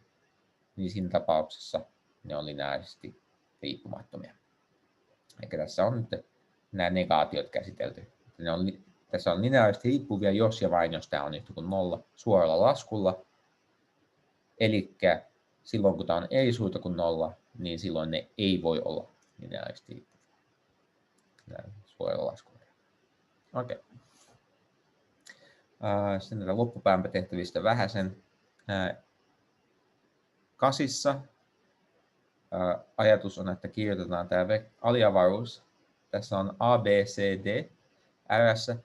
niin siinä tapauksessa ne on lineaarisesti riippumattomia. Eli tässä on nyt nämä negaatiot käsitelty. Tässä on lineaarisesti riippuvia, jos ja vain jos tämä on yhtä kuin 0 suoralla laskulla. Eli silloin kun tämä on ei suurta kuin 0, niin silloin ne ei voi olla lineaarisesti riippuvia suoralla laskulla. Okei. Sitten näitä loppupäänpä tehtävistä vähäsen. 8. Ajatus on, että kirjoitetaan tämä aliavaruus. Tässä on A, B, C, D. R.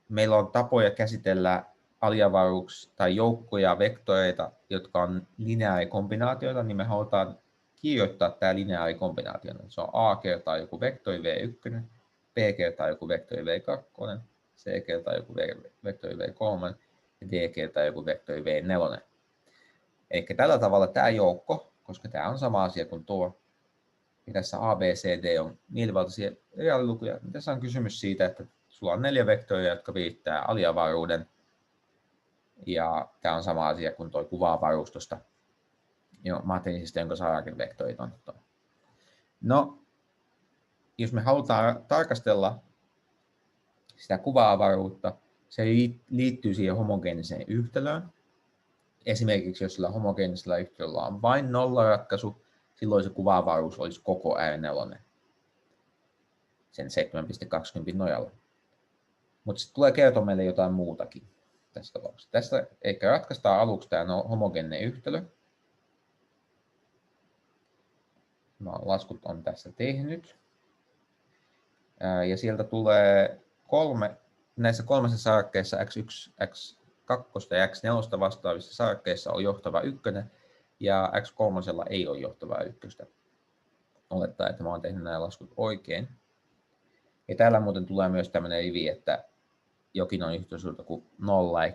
Meillä on tapoja käsitellä aliavaruuksia tai joukkoja vektoreita, jotka on lineaarikombinaatioita, niin me halutaan kirjoittaa tämä lineaarikombinaatio. Se on A kertaa joku vektori V1, B kertaa joku vektori V2, C kertaa joku vektori V3 ja D kertaa joku vektori V4. Eli tällä tavalla tämä joukko, koska tämä on sama asia kuin tuo, ja tässä A, B, C, D on mielivaltaisia reaalilukuja. Tässä on kysymys siitä, että sulla on 4 vektoria, jotka viittää aliavaruuden, ja tämä on sama asia kuin tuo kuva-avaruus tuosta matriisista, jonka sarakevektorit on. No, jos me halutaan tarkastella sitä kuva-avaruutta, se liittyy siihen homogeeniseen yhtälöön. Esimerkiksi jos sillä homogeenisella yhtälöllä on vain nollaratkaisu, silloin se kuva-avaruus olisi koko R4 sen 7.20 nojalla. Mutta se tulee kertoa meille jotain muutakin tässä tapauksessa. Tästä eikä ratkaistaan aluksi tämä homogeeninen yhtälö. Laskut on tässä tehnyt. Ja sieltä tulee näissä kolmessa sarakkeessa X1, X2 ja X4 vastaavissa sarakkeissa on johtava 1, ja X3 ei ole johtavaa 1. Olettaa, että mä oon tehnyt nämä laskut oikein. Ja täällä muuten tulee myös tämmöinen rivi, että jokin on yhtä suurta kuin 0, eli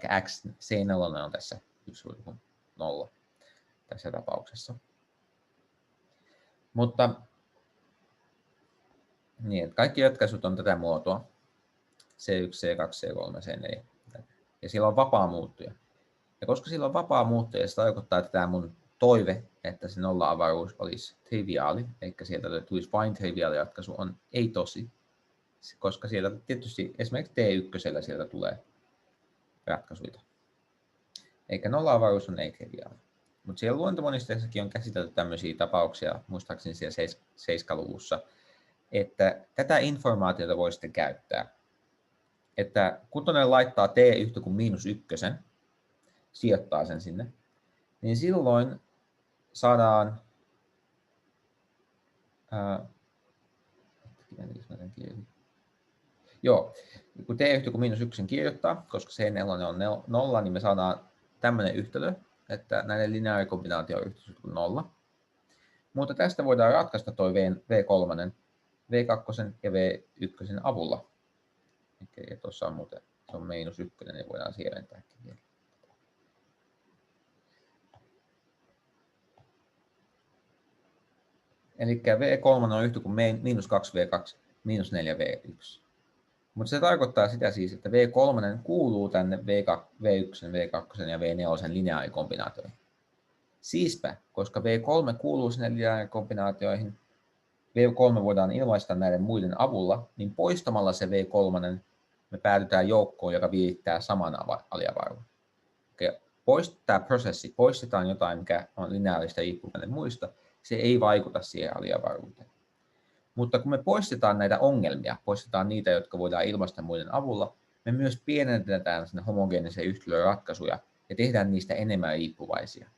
C4 on tässä yhtä suurta kuin 0 tässä tapauksessa. Mutta niin, että kaikki ratkaisut on tätä muotoa. C1, C2, C3, C4. Ja siellä on vapaa muuttuja. Ja koska sillä on vapaa muuttuja, se tarkoittaa, että tämä mun toive, että se nolla-avaruus olisi triviaali, eli sieltä tulisi vain triviaali ratkaisu, on ei tosi. Koska sieltä tietysti esimerkiksi T1 sieltä tulee ratkaisuja. Eikä nolla-avaruus on ei triviaali. Mutta siellä luontomonisteissakin on käsitelty tämmöisiä tapauksia, muistaakseni siellä 7-luvussa, että tätä informaatiota voi sitten käyttää. Että kun tuonne laittaa T yhtä kuin -1, sijoittaa sen sinne, niin silloin saadaan kun T yhtä kuin -1 kirjoittaa, koska C4 on 0, niin me saadaan tämmöinen yhtälö, että näiden lineaarikombinaatio on yhtä suurta kuin 0. Mutta tästä voidaan ratkaista tuo V3, V2 ja V1 avulla. Eli tuossa on muuten, se on -1, niin voidaan sieventääkin vielä. Eli V3 on yhtä kuin -2V2, -4V1. Mutta se tarkoittaa sitä siis, että V3 kuuluu tänne V1, V2 ja V4 lineaarikombinaatioihin. Siispä, koska V3 kuuluu sinne lineaarikombinaatioihin, V3 voidaan ilmaista näiden muiden avulla, niin poistamalla se V3 me päädytään joukkoon, joka viittää saman aliavaruuden. Tämä prosessi, poistetaan jotain, mikä on lineaarista riippuvainen muista, se ei vaikuta siihen aliavaruuteen. Mutta kun me poistetaan näitä ongelmia, poistetaan niitä, jotka voidaan ilmaista muiden avulla, me myös pienennetään sinne homogeenisen yhtälön ratkaisuja ja tehdään niistä enemmän riippuvaisia.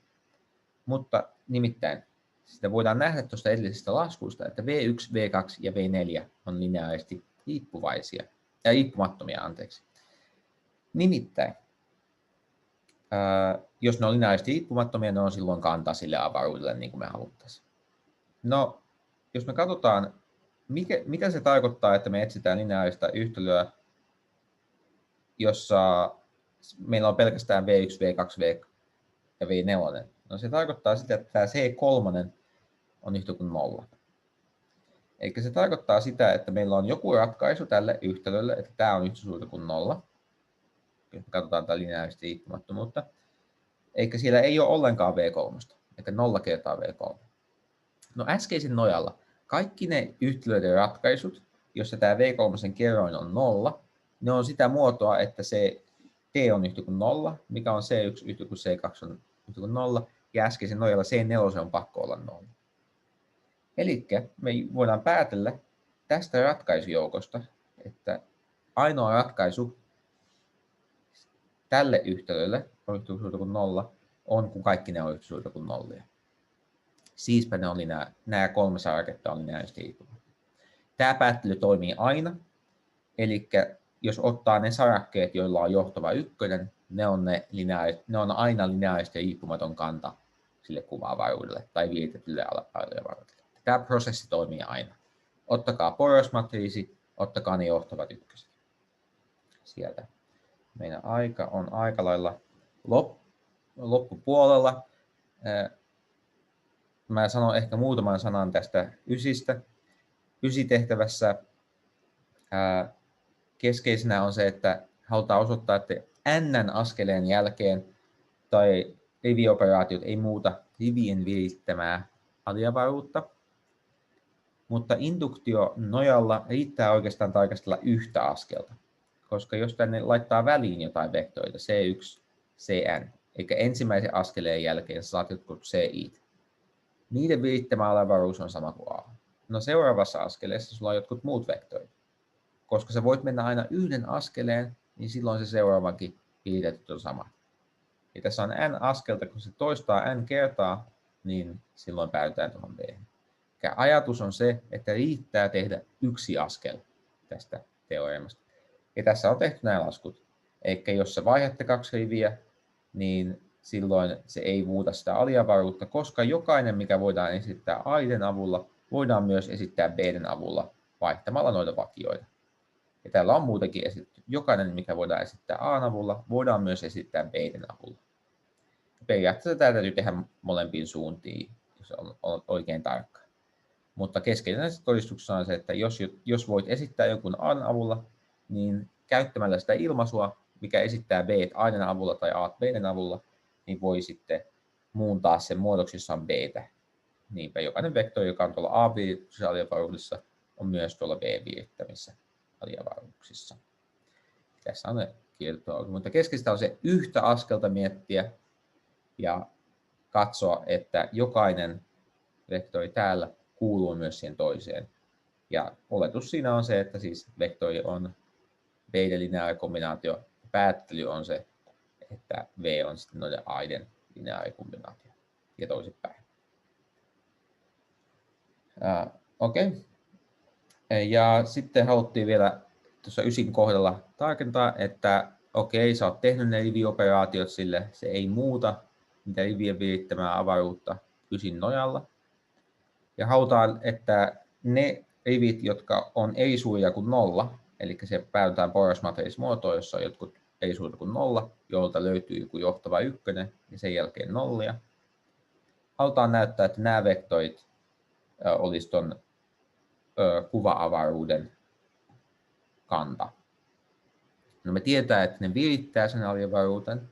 Mutta nimittäin sitä voidaan nähdä tuosta edellisestä laskusta, että V1, V2 ja V4 on lineaarisesti riippumattomia. Nimittäin, jos ne on lineaarisesti riippumattomia, ne on silloin kantaa sille avaruudelle niin kuin me haluttaisiin. No, jos me katsotaan, mitä se tarkoittaa, että me etsitään lineaarista yhtälöä, jossa meillä on pelkästään V1, V2, ja V4. No se tarkoittaa sitä, että tämä C3 on yhtä kuin 0. Eli se tarkoittaa sitä, että meillä on joku ratkaisu tälle yhtälölle, että tämä on yhtä suurta kuin 0. Jos me katsotaan tätä lineaarista riippumattomuutta. Eikä siellä ei ole ollenkaan V3, eli 0 kertaa V3. No äskeisen nojalla kaikki ne yhtälöiden ratkaisut, jossa tämä V3 kerroin on 0, ne on sitä muotoa, että se T on yhtä kuin 0, mikä on C1 yhtä kuin C2 on yhtä kuin 0, ja äskeisen nojalla C4 on pakko olla 0. Eli me voidaan päätellä tästä ratkaisujoukosta, että ainoa ratkaisu tälle yhtälölle on yhtä suurta kuin 0, on kun kaikki ne on yhtä suurta kuin 0. Siispä ne on nämä 3 saraketta on lineaarisesti riippumattomia. Tämä päättely toimii aina, eli jos ottaa ne sarakkeet, joilla on johtava 1, ne on aina lineaarisesti riippumaton kanta sille kuva-avaruudelle tai viitetylle aliavaruudelle. Tämä prosessi toimii aina. Ottakaa porosmatriisi, ottakaa ne johtavat 1. Sieltä. Meidän aika on aika lailla loppupuolella. Mä sanon ehkä muutaman sanan tästä ysistä. Ysitehtävässä keskeisenä on se, että halutaan osoittaa, että n askeleen jälkeen tai rivioperaatiot ei muuta rivien virittämää aliavaruutta, mutta induktio nojalla riittää oikeastaan tarkastella yhtä askelta, koska jos tänne laittaa väliin jotain vektoreita, C1, Cn, eikä ensimmäisen askeleen jälkeen saat jotkut Ci, niiden virittämä aliavaruus on sama kuin A. No seuraavassa askeleessa sulla on jotkut muut vektorit. Koska sä voit mennä aina yhden askeleen, niin silloin se seuraavankin viritetty on sama. Ja tässä on n askelta, kun se toistaa n kertaa, niin silloin päädytään tuohon B. Ja ajatus on se, että riittää tehdä yksi askel. tästä teoreemasta. Ja tässä on tehty nämä laskut. Eli jos sä vaihdatte 2 riviä, niin silloin se ei muuta sitä aliavaruutta, koska jokainen, mikä voidaan esittää A:n avulla, voidaan myös esittää B:n avulla vaihtamalla noita vakioita. Ja täällä on muutenkin esitetty. Jokainen, mikä voidaan esittää A:n avulla, voidaan myös esittää B:n avulla. Periaatteessa tämä täytyy tehdä molempiin suuntiin, jos on oikein tarkka. Mutta keskeinen näissä todistuksissa on se, että jos voit esittää jonkun A:n avulla, niin käyttämällä sitä ilmaisua, mikä esittää B A:n avulla tai A B:n avulla, niin voi sitten muuntaa sen muodoksi, jossa on B:tä. Niinpä jokainen vektori, joka on tuolla A-viirittämisessä aliavaruudessa, on myös tuolla B-viirittämissä aliavaruuksissa. Tässä on ne kirjoitettu, mutta keskeistä on se yhtä askelta miettiä ja katsoa, että jokainen vektori täällä kuuluu myös siihen toiseen. Ja oletus siinä on se, että siis vektori on B:n lineaarikombinaatio. Päättely on se, että V on sitten noiden A:iden lineaarikombinaatio ja toisinpäin. Okei. Ja sitten haluttiin vielä tuossa 9 kohdalla tarkentaa, että okei, sä oot tehnyt ne rivioperaatiot sille, se ei muuta niitä rivien virittämää avaruutta 9 nojalla. Ja halutaan, että ne rivit, jotka on ei suuria kuin 0, eli se päädytään porrasmatriisimuotoon, jossa on jotkut ei suuria kuin 0, jolta löytyy joku johtava 1 ja sen jälkeen nollia. Halutaan näyttää, että nämä vektorit olisi tuon kuva-avaruuden kanta. No me tiedetään, että ne virittää sen aliavaruuden.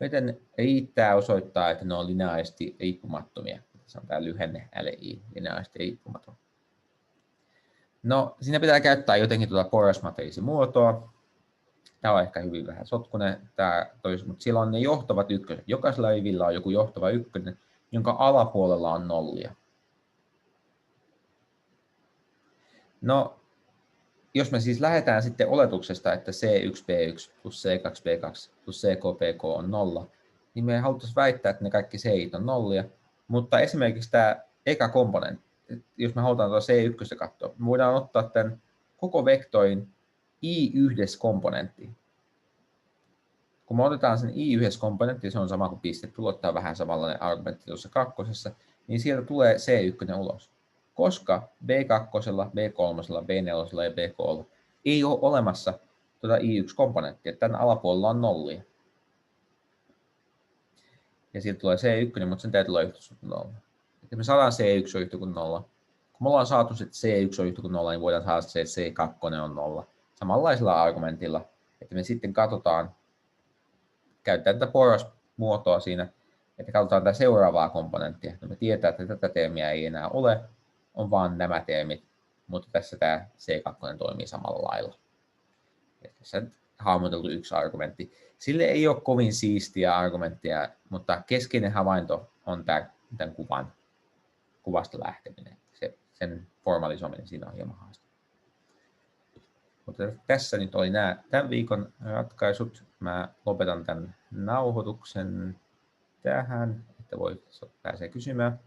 Miten riittää osoittaa, että ne on lineaarisesti riippumattomia. Se on tämä lyhenne LI, lineaarisesti riippumaton. No, siinä pitää käyttää jotenkin tuota porrasmatriisimuotoa. Tämä on ehkä hyvin vähän sotkunen, mutta siellä on ne johtavat ykköset. Jokaisella rivillä on joku johtava ykkönen, jonka alapuolella on nollia. No, jos me siis lähdetään sitten oletuksesta, että C1B1 plus C2B2 plus CKPK on 0, niin me haluttaisiin väittää, että ne kaikki C on nollia, mutta esimerkiksi tämä eka komponentti, jos me halutaan tuota C1 katsoa, me voidaan ottaa tämän koko vektorin I1 komponentti. Kun me otetaan sen I1 komponentti, se on sama kuin piste, tulottaa vähän samanlainen argumentti tuossa kakkosessa, niin sieltä tulee C1 ulos. Koska B2, B3, B4 ja B3 ei ole olemassa tuota I1-komponenttia, tämän alapuolella on nollia. Ja sieltä tulee C1, mutta sen täytyy olla yhtä kuin 0. Että me saadaan C1 yhtä kuin 0. Kun me ollaan saatu, että C1 on yhtä kuin 0, niin voidaan saada se, että C2 on 0. Samanlaisella argumentilla, että me sitten katsotaan, käytetään tätä porrasmuotoa siinä, että katsotaan tätä seuraavaa komponenttia. No me tiedetään, että tätä termiä ei enää ole, on vaan nämä termit, mutta tässä tämä C2 toimii samalla lailla. Tässä on hahmoteltu yksi argumentti. Sille ei ole kovin siistiä argumenttia, mutta keskeinen havainto on tämän kuvasta lähteminen. Sen formalisoiminen siinä on hieman haaste. Mutta tässä nyt oli nämä tämän viikon ratkaisut. Mä lopetan tämän nauhoituksen tähän, että pääsee kysymään.